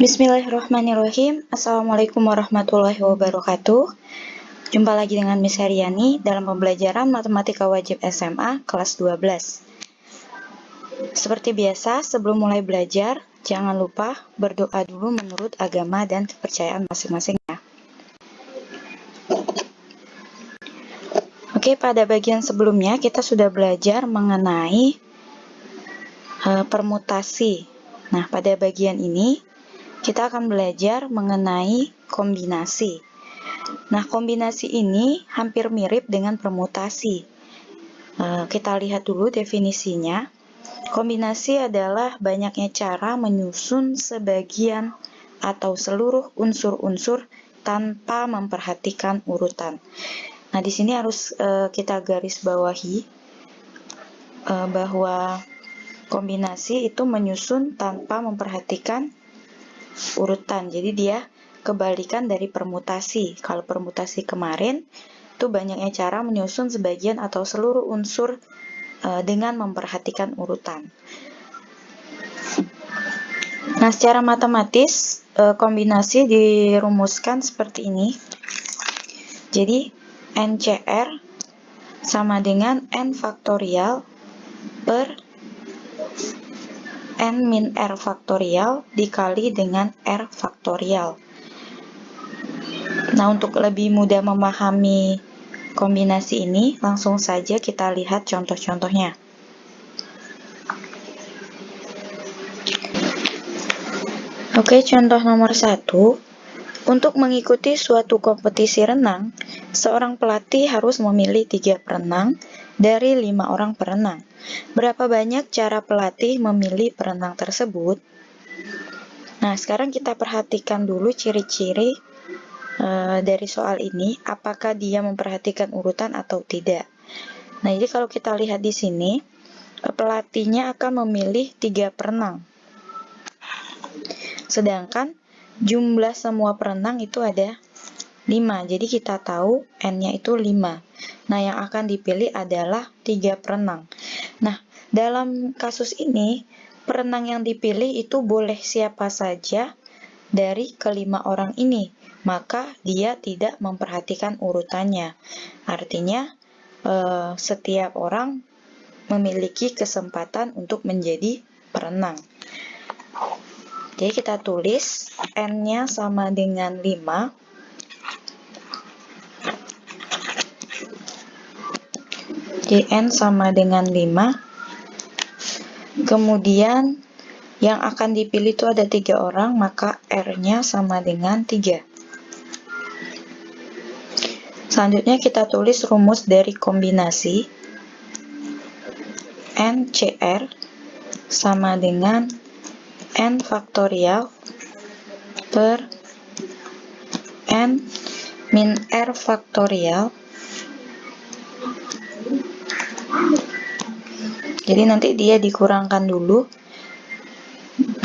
Bismillahirrahmanirrahim. Assalamualaikum warahmatullahi wabarakatuh. Jumpa lagi dengan Miss Heriani dalam pembelajaran Matematika Wajib SMA kelas 12. Seperti biasa, sebelum mulai belajar, jangan lupa berdoa dulu menurut agama dan kepercayaan masing-masing ya. Oke, pada bagian sebelumnya kita sudah belajar mengenai permutasi. Nah, pada bagian ini kita akan belajar mengenai kombinasi. Nah, kombinasi ini hampir mirip dengan permutasi. Kita lihat dulu definisinya. Kombinasi adalah banyaknya cara menyusun sebagian atau seluruh unsur-unsur tanpa memperhatikan urutan. Nah, di sini harus kita garis bawahi bahwa kombinasi itu menyusun tanpa memperhatikan urutan. Jadi dia kebalikan dari permutasi. Kalau permutasi kemarin itu banyaknya cara menyusun sebagian atau seluruh unsur dengan memperhatikan urutan. Nah, secara matematis kombinasi dirumuskan seperti ini. Jadi NCR sama dengan N faktorial per N min R faktorial dikali dengan R faktorial. Nah, untuk lebih mudah memahami kombinasi ini, langsung saja kita lihat contoh-contohnya. Oke, contoh nomor 1. Untuk mengikuti suatu kompetisi renang, seorang pelatih harus memilih 3 perenang dari 5 orang perenang. Berapa banyak cara pelatih memilih perenang tersebut? Nah, sekarang kita perhatikan dulu ciri-ciri dari soal ini, apakah dia memperhatikan urutan atau tidak. Nah, jadi kalau kita lihat di sini, pelatihnya akan memilih 3 perenang. Sedangkan jumlah semua perenang itu ada 5. Jadi kita tahu N-nya itu 5. Nah, yang akan dipilih adalah 3 perenang. Nah, dalam kasus ini, perenang yang dipilih itu boleh siapa saja dari kelima orang ini. Maka dia tidak memperhatikan urutannya. Artinya, setiap orang memiliki kesempatan untuk menjadi perenang. Jadi kita tulis N-nya sama dengan 5. Jadi N sama dengan 5. Kemudian yang akan dipilih itu ada 3 orang, maka R-nya sama dengan 3. Selanjutnya kita tulis rumus dari kombinasi. NCR sama dengan N faktorial per N min R faktorial. Jadi nanti dia dikurangkan dulu,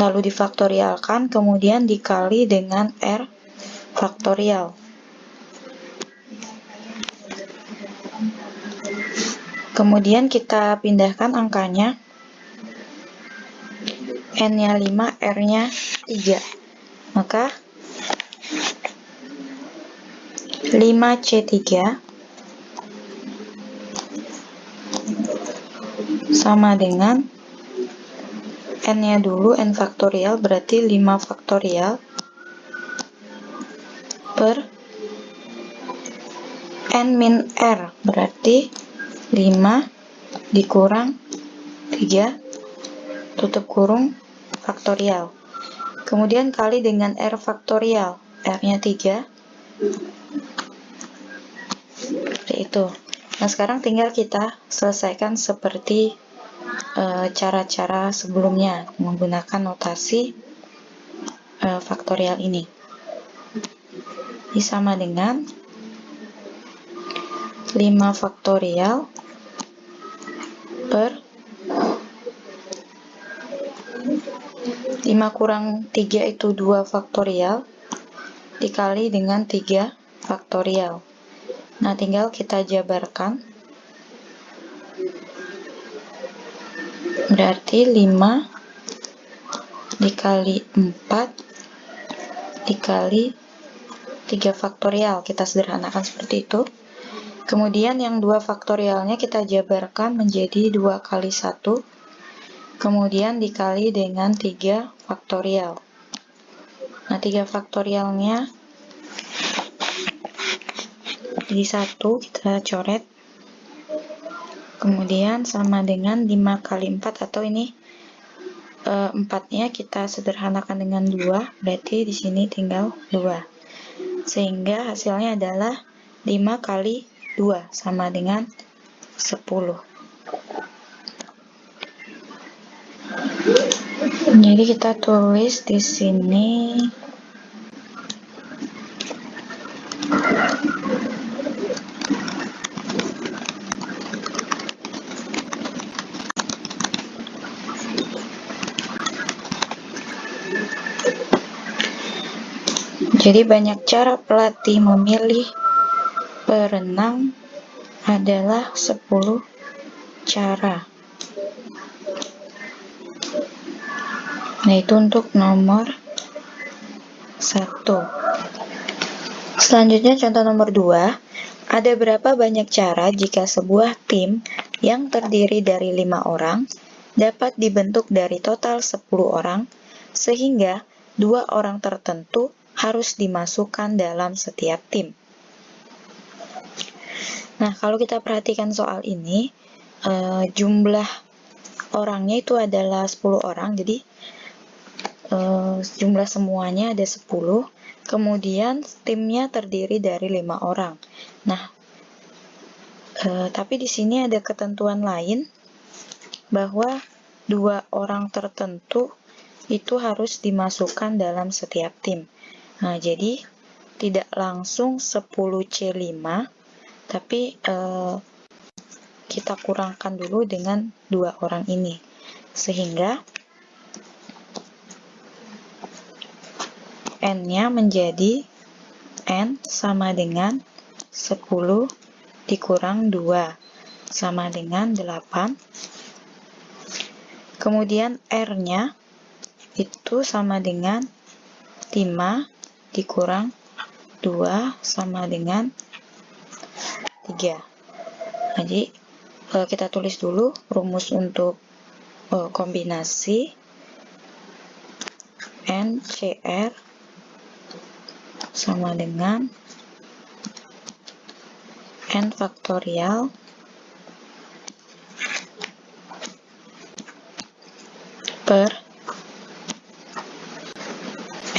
lalu difaktorialkan, kemudian dikali dengan R faktorial. Kemudian kita pindahkan angkanya. N-nya 5, R-nya 3. Maka 5C3 sama dengan N-nya dulu, N faktorial, berarti 5 faktorial per N min R, berarti 5 dikurang 3 tutup kurung faktorial. Kemudian kali dengan R faktorial, R-nya 3. Seperti itu. Nah, sekarang tinggal kita selesaikan seperti cara-cara sebelumnya menggunakan notasi faktorial ini. Ini sama dengan 5 faktorial per 5 kurang 3 itu 2 faktorial dikali dengan 3 faktorial. Nah, tinggal kita jabarkan. Berarti 5 dikali 4 dikali 3 faktorial. Kita sederhanakan seperti itu. Kemudian yang 2 faktorialnya kita jabarkan menjadi 2 kali 1, kemudian dikali dengan 3 faktorial. Nah, 3 faktorialnya jadi 1, kita coret. Kemudian sama dengan 5 kali 4, atau ini 4-nya kita sederhanakan dengan 2, berarti di sini tinggal 2. Sehingga hasilnya adalah 5 kali 2 sama dengan 10. Jadi kita tulis di sini jadi banyak cara pelatih memilih perenang adalah 10 cara. Nah, itu untuk nomor 1. Selanjutnya contoh nomor 2. Ada berapa banyak cara jika sebuah tim yang terdiri dari 5 orang dapat dibentuk dari total 10 orang, sehingga 2 orang tertentu harus dimasukkan dalam setiap tim. Nah, kalau kita perhatikan soal ini, jumlah orangnya itu adalah 10 orang, jadi jumlah semuanya ada 10, kemudian timnya terdiri dari 5 orang. Nah, tapi di sini ada ketentuan lain, bahwa 2 orang tertentu itu harus dimasukkan dalam setiap tim. Nah, jadi tidak langsung 10C5, tapi kita kurangkan dulu dengan 2 orang ini, sehingga N-nya menjadi N sama dengan 10 dikurang 2 sama dengan 8. Kemudian R-nya itu sama dengan 5 dikurang 2 sama dengan 3. Jadi kita tulis dulu rumus untuk kombinasi NCR sama dengan N faktorial per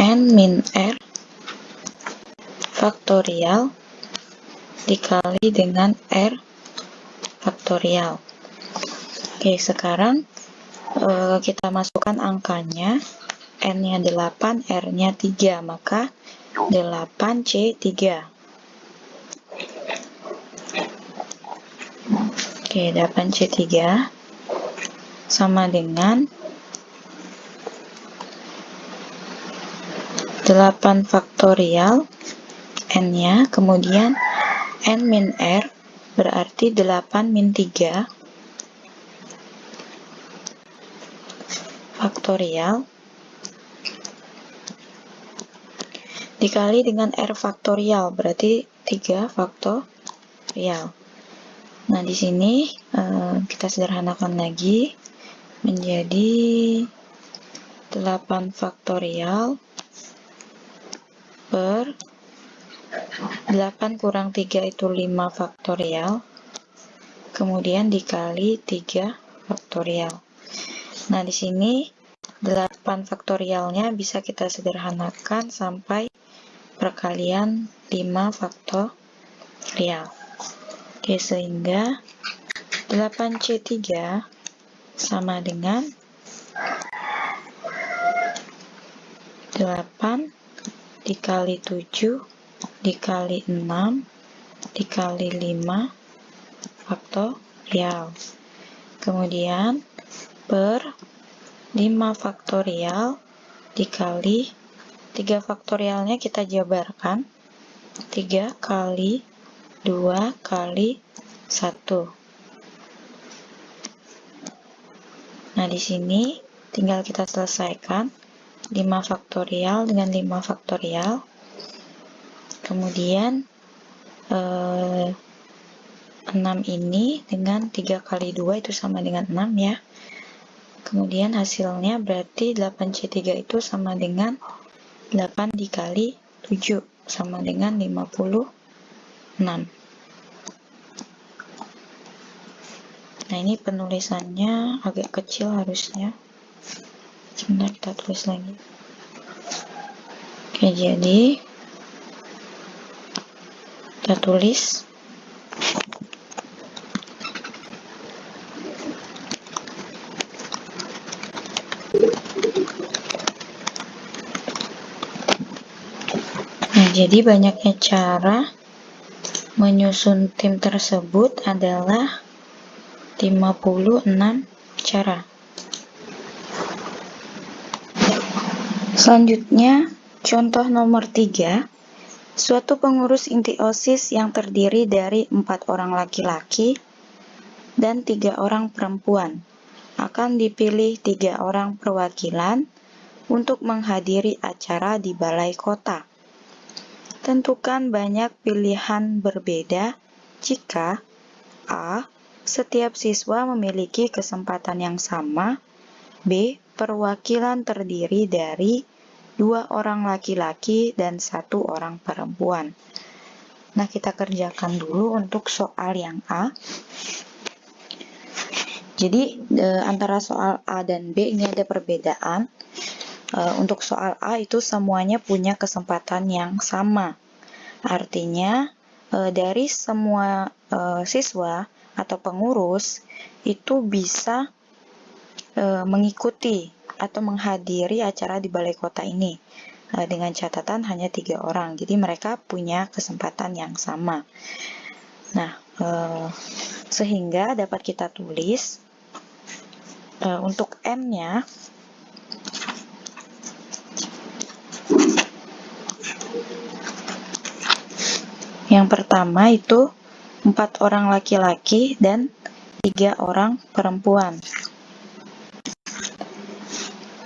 N min R faktorial dikali dengan R faktorial. Oke, sekarang kita masukkan angkanya. N-nya 8, R-nya 3, maka 8C3. Oke, 8C3 sama dengan 8 faktorial N-nya, kemudian N min R berarti 8 min 3 faktorial dikali dengan R faktorial, berarti 3 faktorial. Nah, di sini kita sederhanakan lagi menjadi 8 faktorial per 8 kurang 3 itu 5 faktorial, kemudian dikali 3 faktorial. Nah, di sini 8 faktorialnya bisa kita sederhanakan sampai perkalian 5 faktorial. Oke, sehingga 8C3 sama dengan 8 dikali 7 dikali 6 dikali 5 faktorial. Kemudian per 5 faktorial dikali 3 faktorialnya kita jabarkan. 3 kali 2 kali 1. Nah, di sini tinggal kita selesaikan. 5 faktorial dengan 5 faktorial. Kemudian 6 ini dengan 3 kali 2 itu sama dengan 6 ya. Kemudian hasilnya berarti 8C3 itu sama dengan 8 dikali 7 sama dengan 56. Nah, ini penulisannya agak kecil harusnya. Sebentar, kita tulis lagi. Oke, jadi kita tulis Nah, jadi banyaknya cara menyusun tim tersebut adalah 56 cara. Selanjutnya, contoh nomor 3. Suatu pengurus inti OSIS yang terdiri dari 4 orang laki-laki dan 3 orang perempuan akan dipilih 3 orang perwakilan untuk menghadiri acara di balai kota. Tentukan banyak pilihan berbeda jika A. Setiap siswa memiliki kesempatan yang sama. B. Perwakilan terdiri dari 2 orang laki-laki dan 1 orang perempuan. Nah, kita kerjakan dulu untuk soal yang A. Jadi, antara soal A dan B ini ada perbedaan. Untuk soal A itu semuanya punya kesempatan yang sama. Artinya, dari semua siswa atau pengurus itu bisa mengikuti atau menghadiri acara di balai kota ini dengan catatan hanya 3 orang. Jadi mereka punya kesempatan yang sama. Nah, sehingga dapat kita tulis untuk N-nya yang pertama itu 4 orang laki-laki dan 3 orang perempuan.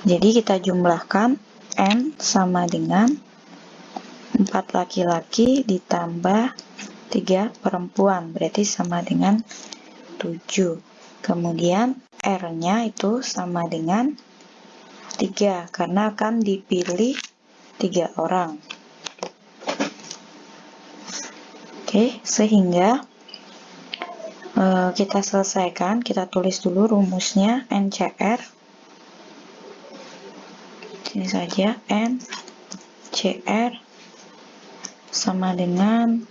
Jadi kita jumlahkan N sama dengan 4 laki-laki ditambah 3 perempuan, berarti sama dengan 7. Kemudian R-nya itu sama dengan 3, karena akan dipilih 3 orang. Oke, sehingga kita selesaikan, kita tulis dulu rumusnya NCR. Ini saja NCR sama dengan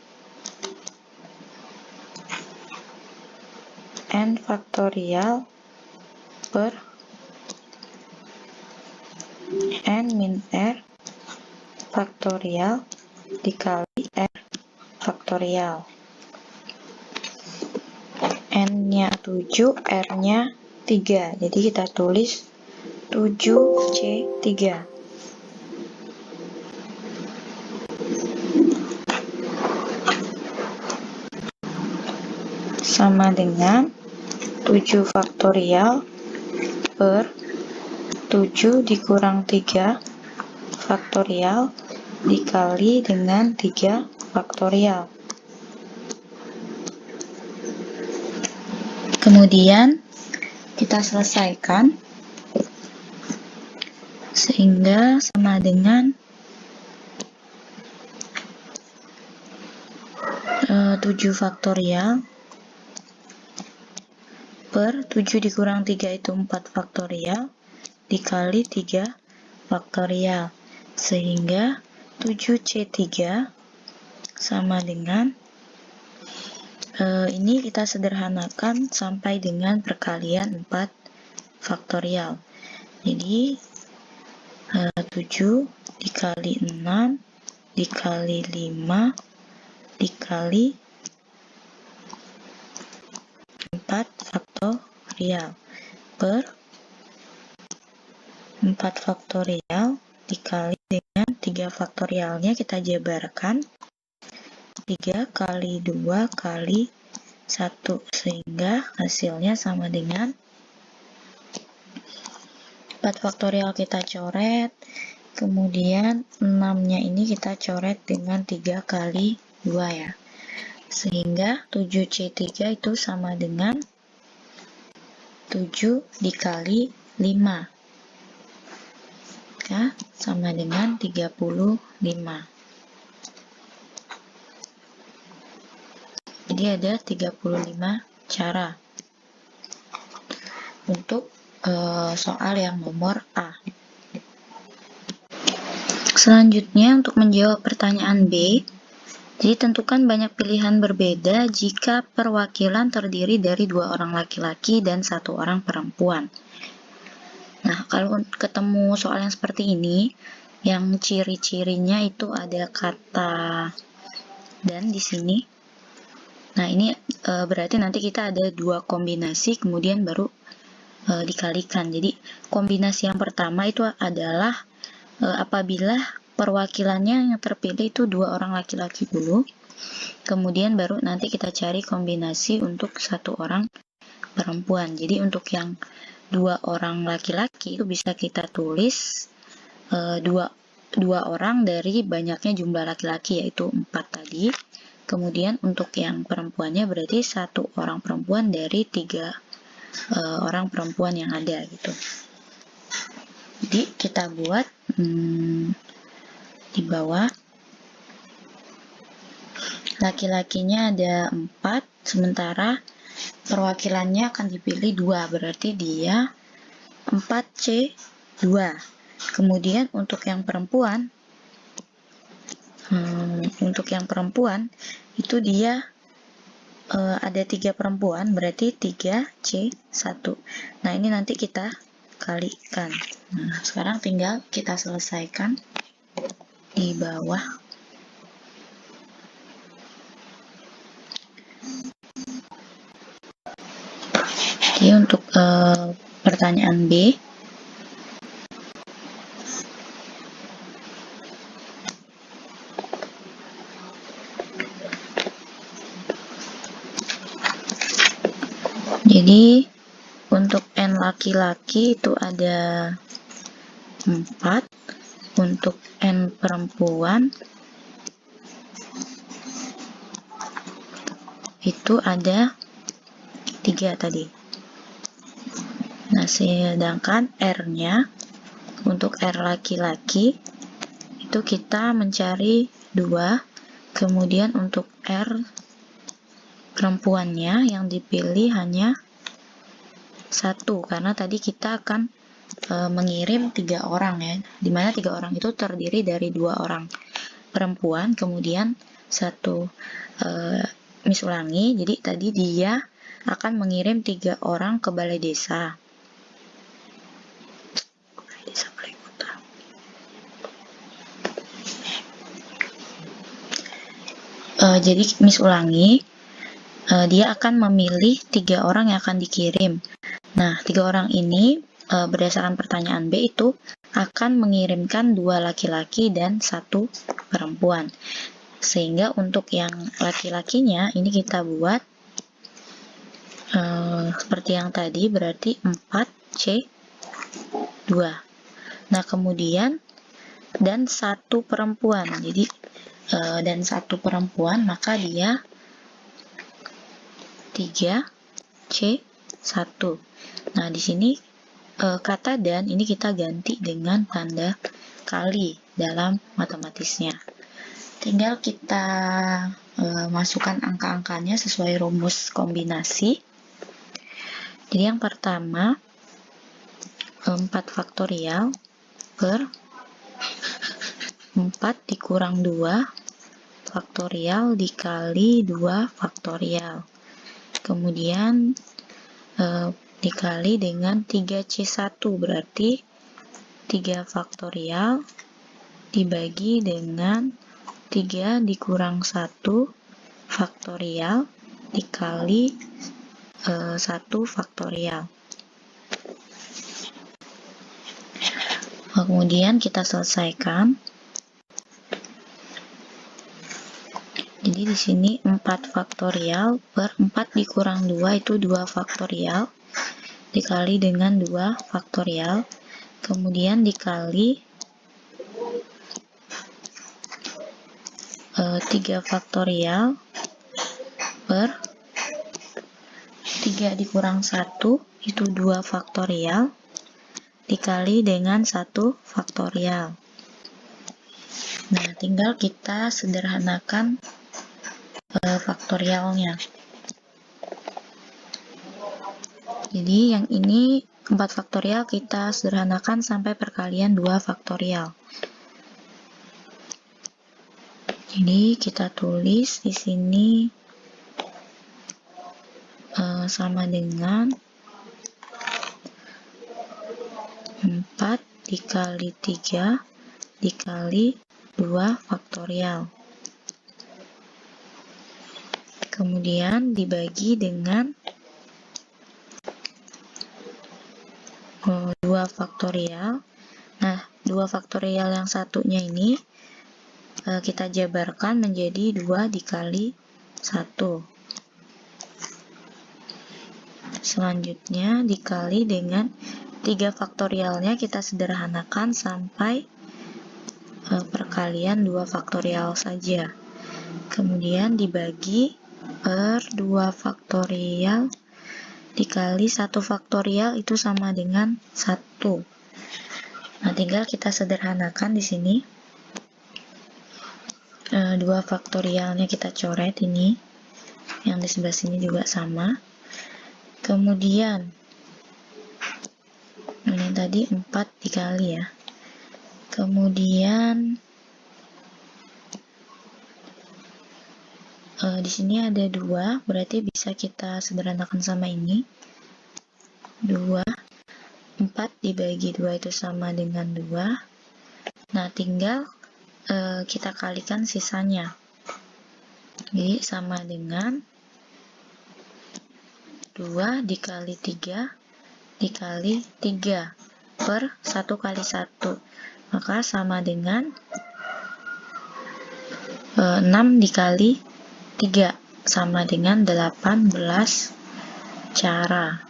N faktorial per N min R faktorial dikali R faktorial. N-nya 7, R-nya 3. Jadi kita tulis 7C3. Sama dengan 7 faktorial per 7 dikurang 3 faktorial dikali dengan 3 faktorial. Kemudian kita selesaikan sehingga sama dengan 7 faktorial per 7 dikurang 3 itu 4 faktorial dikali 3 faktorial, sehingga 7C3 sama dengan ini kita sederhanakan sampai dengan perkalian 4 faktorial. Jadi 7 dikali 6 dikali 5 dikali 4 faktorial per 4 faktorial dikali dengan 3 faktorialnya kita jabarkan 3 kali 2 kali 1, sehingga hasilnya sama dengan 4 faktorial kita coret, kemudian 6-nya ini kita coret dengan 3 kali 2 ya. Sehingga 7C3 itu sama dengan 7 dikali 5. Ya, sama dengan 35. Jadi ada 35 cara untuk soal yang nomor A. Selanjutnya untuk menjawab pertanyaan B, jadi tentukan banyak pilihan berbeda jika perwakilan terdiri dari 2 orang laki-laki dan 1 orang perempuan. Nah, kalau ketemu soal yang seperti ini, yang ciri-cirinya itu ada kata dan di sini. Nah, ini berarti nanti kita ada 2 kombinasi, kemudian baru dikalikan. Jadi, kombinasi yang pertama itu adalah apabila perwakilannya yang terpilih itu 2 orang laki-laki dulu, kemudian baru nanti kita cari kombinasi untuk 1 orang perempuan. Jadi, untuk yang 2 orang laki-laki itu bisa kita tulis 2 orang dari banyaknya jumlah laki-laki, yaitu 4 tadi. Kemudian untuk yang perempuannya berarti 1 orang perempuan dari 3 orang perempuan yang ada gitu. Jadi kita buat di bawah, laki-lakinya ada 4, sementara perwakilannya akan dipilih 2, berarti dia 4C2. Kemudian untuk yang perempuan, itu dia ada 3 perempuan, berarti 3C1. Nah, ini nanti kita kalikan. Nah, sekarang tinggal kita selesaikan di bawah. Jadi untuk pertanyaan B, jadi untuk N laki-laki itu ada 4, untuk N perempuan itu ada 3 tadi. Nah, sedangkan R-nya untuk R laki-laki itu kita mencari 2, kemudian untuk R perempuannya yang dipilih hanya 1, karena tadi kita akan mengirim 3 orang ya, dimana 3 orang itu terdiri dari 2 orang perempuan, kemudian 1 Miss ulangi, jadi tadi dia akan mengirim 3 orang ke balai desa. Jadi Miss ulangi, dia akan memilih 3 orang yang akan dikirim. Nah, 3 orang ini berdasarkan pertanyaan B itu akan mengirimkan 2 laki-laki dan 1 perempuan. Sehingga untuk yang laki-lakinya ini kita buat seperti yang tadi, berarti 4C2. Nah, kemudian dan 1 perempuan. Jadi dan 1 perempuan, maka dia 3C1. Nah, di sini kata dan ini kita ganti dengan tanda kali dalam matematisnya. Tinggal kita masukkan angka-angkanya sesuai rumus kombinasi. Jadi yang pertama 4 faktorial per 4 dikurang 2 faktorial dikali 2 faktorial. Kemudian dikali dengan 3C1, berarti 3 faktorial dibagi dengan 3 dikurang 1 faktorial dikali 1 faktorial. Kemudian kita selesaikan. Jadi di sini 4 faktorial per 4 dikurang 2 itu 2 faktorial dikali dengan 2 faktorial. kemudian dikali 3 faktorial per 3 dikurang 1 itu 2 faktorial dikali dengan 1 faktorial. Nah, tinggal kita sederhanakan faktorialnya. Jadi yang ini 4 faktorial kita sederhanakan sampai perkalian 2 faktorial. Jadi kita tulis di sini sama dengan 4 dikali 3 dikali 2 faktorial. Kemudian dibagi dengan 2 faktorial. Nah, 2 faktorial yang satunya ini kita jabarkan menjadi 2 dikali 1. Selanjutnya dikali dengan 3 faktorialnya kita sederhanakan sampai perkalian 2 faktorial saja. Kemudian dibagi per 2 faktorial dikali 1 faktorial itu sama dengan 1. Nah, tinggal kita sederhanakan di sini. 2 faktorialnya kita coret ini. Yang di sebelah sini juga sama. Kemudian ini tadi 4 dikali ya. Kemudian di sini ada 2, berarti bisa kita sederhanakan sama ini. 2, 4 dibagi 2 itu sama dengan 2. Nah, tinggal kita kalikan sisanya. Jadi sama dengan 2 dikali 3 dikali 3 per 1 kali 1. Maka sama dengan 6 dikali 3 sama dengan 18 cara.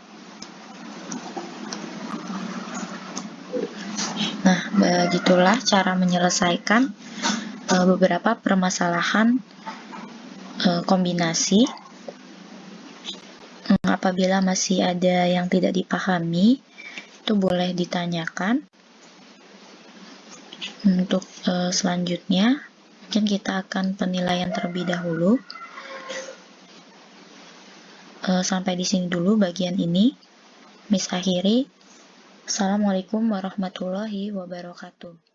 Nah, begitulah cara menyelesaikan beberapa permasalahan kombinasi. Apabila masih ada yang tidak dipahami, itu boleh ditanyakan. Untuk selanjutnya, mungkin kita akan penilaian terlebih dahulu. Sampai di sini dulu bagian ini. Miss akhiri. Assalamualaikum warahmatullahi wabarakatuh.